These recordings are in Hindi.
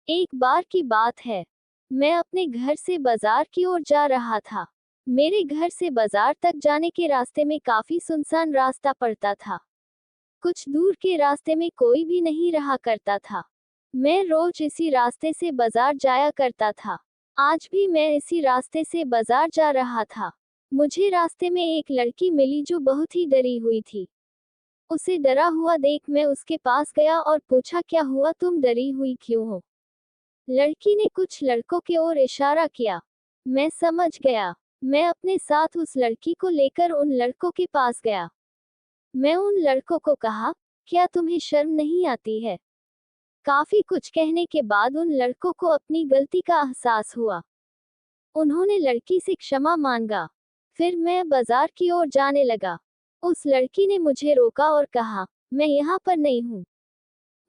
एक बार की बात है, मैं अपने घर से बाजार की ओर जा रहा था। मेरे घर से बाजार तक जाने के रास्ते में काफी सुनसान रास्ता पड़ता था। कुछ दूर के रास्ते में कोई भी नहीं रहा करता था। मैं रोज इसी रास्ते से बाजार जाया करता था। आज भी मैं इसी रास्ते से बाजार जा रहा था। मुझे रास्ते में एक लड़की मिली जो बहुत ही डरी हुई थी। उसे डरा हुआ देख मैं उसके पास गया और पूछा, क्या हुआ, तुम डरी हुई क्यों हो? लड़की ने कुछ लड़कों की ओर इशारा किया। मैं समझ गया। मैं अपने साथ उस लड़की को लेकर उन लड़कों के पास गया। मैं उन लड़कों को कहा, क्या तुम्हें शर्म नहीं आती है? काफी कुछ कहने के बाद उन लड़कों को अपनी गलती का एहसास हुआ। उन्होंने लड़की से क्षमा मांगा। फिर मैं बाजार की ओर जाने लगा। उस लड़की ने मुझे रोका और कहा, मैं यहाँ पर नहीं हूँ।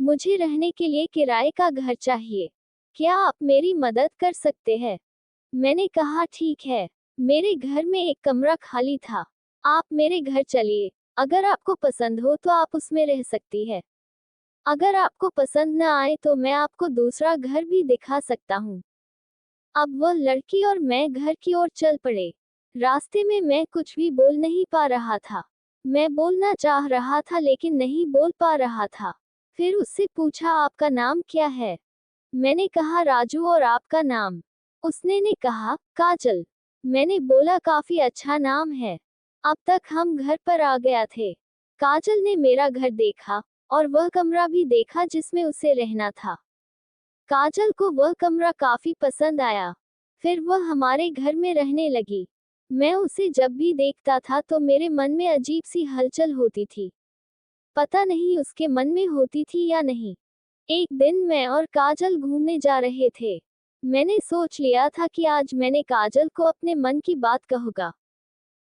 मुझे रहने के लिए किराए का घर चाहिए। क्या आप मेरी मदद कर सकते हैं? मैंने कहा, ठीक है। मेरे घर में एक कमरा खाली था। आप मेरे घर चलिए। अगर आपको पसंद हो तो आप उसमें रह सकती है। अगर आपको पसंद न आए तो मैं आपको दूसरा घर भी दिखा सकता हूँ। अब वह लड़की और मैं घर की ओर चल पड़े। रास्ते में मैं कुछ भी बोल नहीं पा रहा था। मैं बोलना चाह रहा था लेकिन नहीं बोल पा रहा था। फिर उससे पूछा, आपका नाम क्या है? मैंने कहा, राजू। और आपका नाम? उसने ने कहा, काजल। मैंने बोला, काफी अच्छा नाम है। अब तक हम घर पर आ गया थे। काजल ने मेरा घर देखा और वह कमरा भी देखा जिसमें उसे रहना था। काजल को वह कमरा काफी पसंद आया। फिर वह हमारे घर में रहने लगी। मैं उसे जब भी देखता था तो मेरे मन में अजीब सी हलचल होती थी। पता नहीं उसके मन में होती थी या नहीं। एक दिन मैं और काजल घूमने जा रहे थे। मैंने सोच लिया था कि आज मैंने काजल को अपने मन की बात कहूंगा।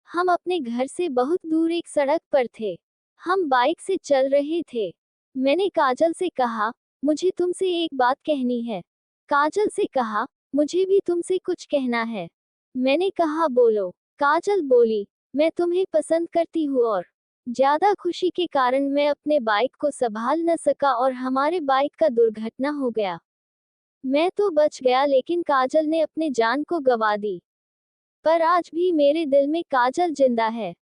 हम अपने घर से बहुत दूर एक सड़क पर थे। हम बाइक से चल रहे थे। मैंने काजल से कहा, मुझे तुमसे एक बात कहनी है। काजल से कहा, मुझे भी तुमसे कुछ कहना है। मैंने कहा, बोलो। काजल बोली, मैं तुम्हें पसंद करती हूँ और ज्यादा खुशी के कारण मैं अपने बाइक को संभाल न सका और हमारे बाइक का दुर्घटना हो गया। मैं तो बच गया लेकिन काजल ने अपने जान को गंवा दी। पर आज भी मेरे दिल में काजल जिंदा है।